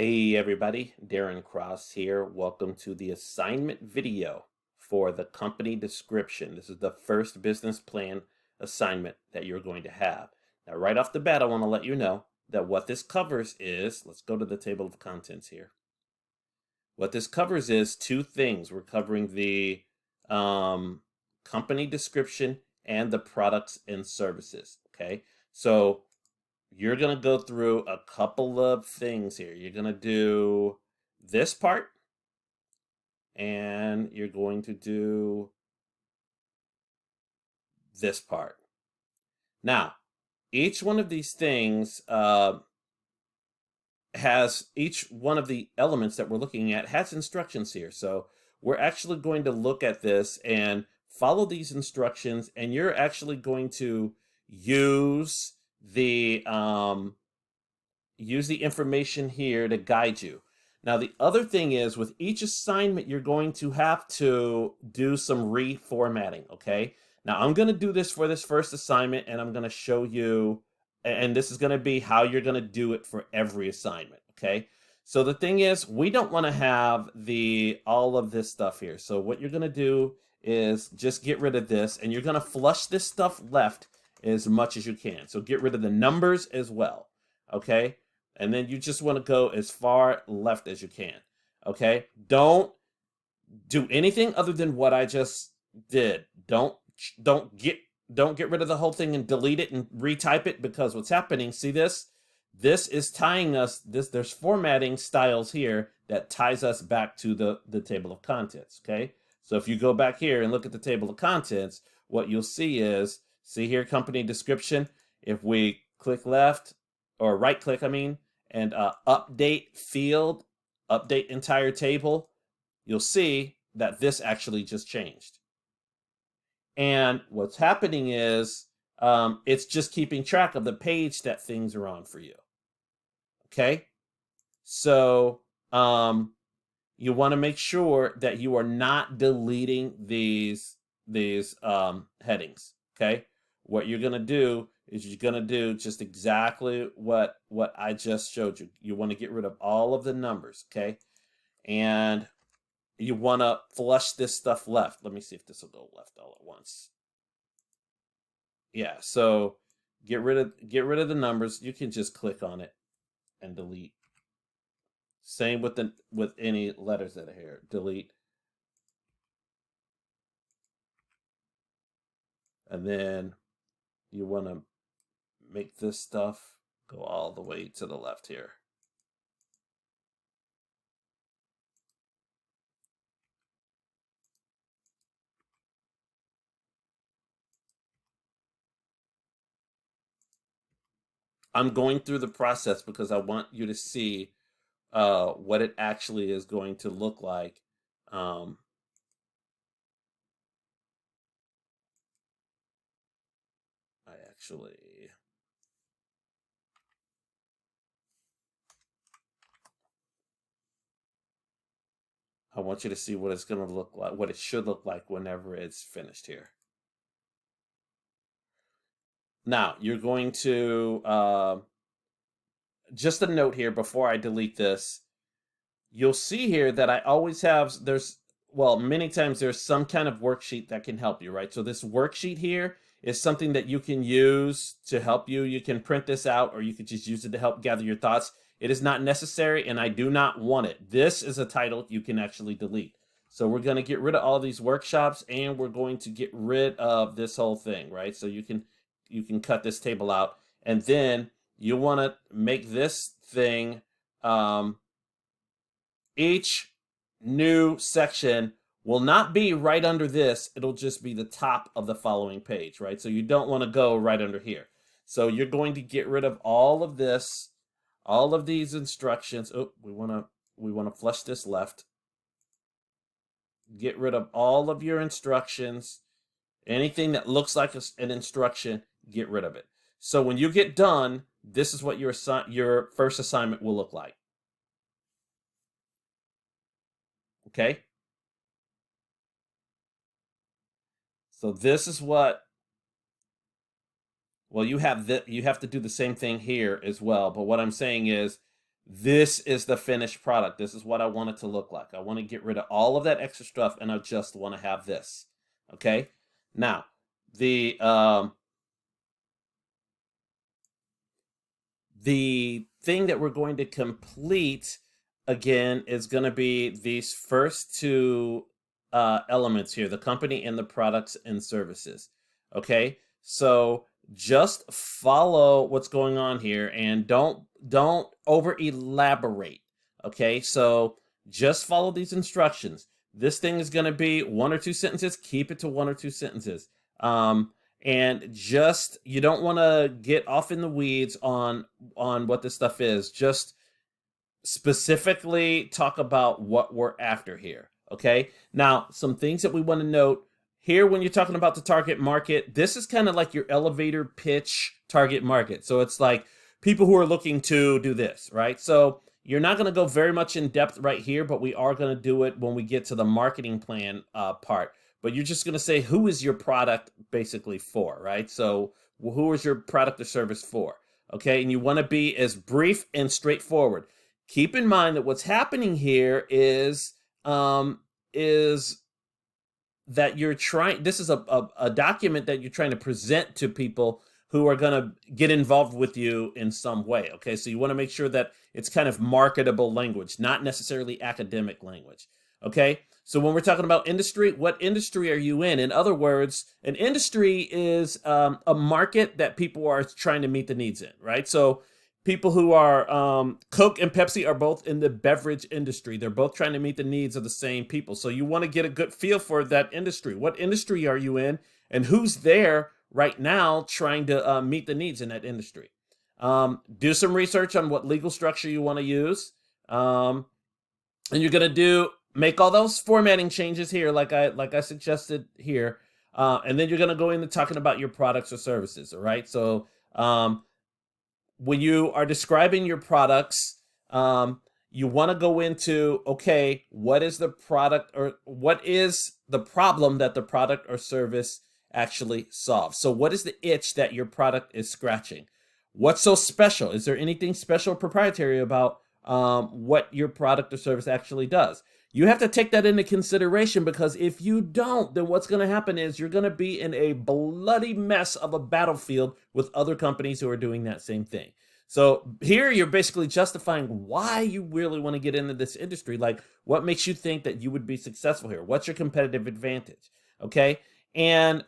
Hey everybody, Darren Cross here. Welcome to the assignment video for the company description. This is the first business plan assignment that you're going to have. Now, right off the bat, I want to let you know that what this covers is, let's go to the table of contents here. What this covers is two things. We're covering the company description and the products and services, okay? So you're going to go through a couple of things here. You're going to do this part, and you're going to do this part. Now, each one of these things each one of the elements that we're looking at has instructions here. So we're actually going to look at this and follow these instructions, and you're actually going to use the information here to guide you. Now, the other thing is, with each assignment, you're going to have to do some reformatting, okay? Now, I'm going to do this for this first assignment, and I'm going to show you, and this is going to be how you're going to do it for every assignment, okay? So the thing is, we don't want to have all of this stuff here. So what you're going to do is just get rid of this, and you're going to flush this stuff left as much as you can. So get rid of the numbers as well, okay? And then you just want to go as far left as you can, okay? Don't do anything other than what I just did. Don't get rid of the whole thing and delete it and retype it, because what's happening, see this? This is tying us, there's formatting styles here that ties us back to the table of contents, okay? So if you go back here and look at the table of contents, what you'll see is, see here, company description. If we click left, or right click, I mean, and update field, update entire table, you'll see that this actually just changed. And what's happening is it's just keeping track of the page that things are on for you. Okay? So you want to make sure that you are not deleting these headings. Okay? What you're going to do is you're going to do just exactly what I just showed you. You want to get rid of all of the numbers, okay? And you want to flush this stuff left. Let me see if this will go left all at once. Yeah, so get rid of the numbers. You can just click on it and delete. Same with any letters that are here. Delete. And then you want to make this stuff go all the way to the left here. I'm going through the process because I want you to see what it actually is going to look like. I actually... I want you to see what it's going to look like, what it should look like whenever it's finished here. Now, you're going to, just a note here before I delete this, you'll see here that I always have, many times there's some kind of worksheet that can help you, right? So this worksheet here is something that you can use to help you. You can print this out, or you could just use it to help gather your thoughts. It is not necessary, and I do not want it. This is a title you can actually delete. So we're going to get rid of all these workshops, and we're going to get rid of this whole thing, right? So you can cut this table out, and then you want to make this thing, each new section will not be right under this. It'll just be the top of the following page, right? So you don't want to go right under here. So you're going to get rid of all of this, all of these instructions. Oh, we want to flush this left. Get rid of all of your instructions. Anything that looks like an instruction, get rid of it. So when you get done, this is what your first assignment will look like. Okay? So this is what, well, you have to do the same thing here as well. But what I'm saying is, This is the finished product. This is what I want it to look like. I want to get rid of all of that extra stuff, and I just want to have this. Okay. Now, the thing that we're going to complete again is going to be these first two elements here, the company and the products and services. Okay, so just follow what's going on here and don't over elaborate. Okay, so just follow these instructions. This thing is going to be 1 or 2 sentences. Keep it to 1 or 2 sentences. And just, you don't want to get off in the weeds on what this stuff is. Just specifically talk about what we're after here. Okay, now some things that we want to note here when you're talking about the target market. This is kind of like your elevator pitch target market. So it's like people who are looking to do this, right? So you're not going to go very much in depth right here, but we are going to do it when we get to the marketing plan part. But you're just going to say, who is your product basically for, right? So who is your product or service for? Okay, and you want to be as brief and straightforward. Keep in mind that what's happening here is that you're trying, this is a document that you're trying to present to people who are going to get involved with you in some way. Okay, so you want to make sure that it's kind of marketable language, not necessarily academic language. Okay, so when we're talking about industry, what industry are you in? In other words, an industry is a market that people are trying to meet the needs in, right? So people who are Coke and Pepsi are both in the beverage industry. They're both trying to meet the needs of the same people. So you want to get a good feel for that industry. What industry are you in, and who's there right now trying to meet the needs in that industry? Do some research on what legal structure you want to use, and you're going to make all those formatting changes here, like I suggested here, and then you're going to go into talking about your products or services. All right, so when you are describing your products, you want to go into, okay, what is the product, or what is the problem that the product or service actually solves? So what is the itch that your product is scratching? What's so special? Is there anything special or proprietary about what your product or service actually does? You have to take that into consideration, because if you don't, then what's going to happen is you're going to be in a bloody mess of a battlefield with other companies who are doing that same thing. So here you're basically justifying why you really want to get into this industry. Like, what makes you think that you would be successful here? What's your competitive advantage? Okay. And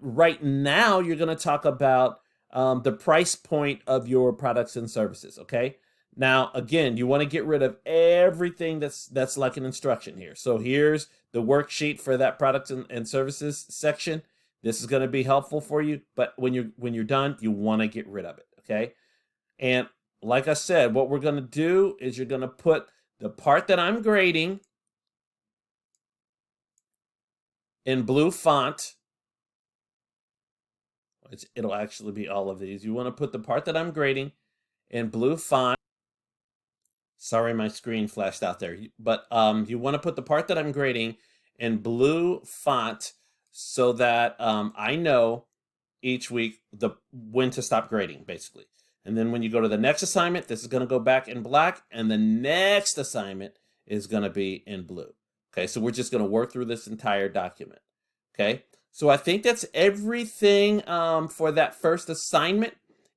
right now you're going to talk about the price point of your products and services. Okay. Now, again, you want to get rid of everything that's like an instruction here. So here's the worksheet for that products and services section. This is going to be helpful for you, but when you're done, you want to get rid of it, okay? And like I said, what we're going to do is you're going to put the part that I'm grading in blue font. It'll actually be all of these. You want to put the part that I'm grading in blue font. Sorry, my screen flashed out there. But you want to put the part that I'm grading in blue font so that I know each week when to stop grading, basically. And then when you go to the next assignment, this is going to go back in black, and the next assignment is going to be in blue. Okay, so we're just going to work through this entire document. Okay, so I think that's everything for that first assignment.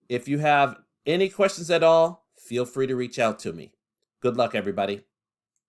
If you have any questions at all, feel free to reach out to me. Good luck, everybody.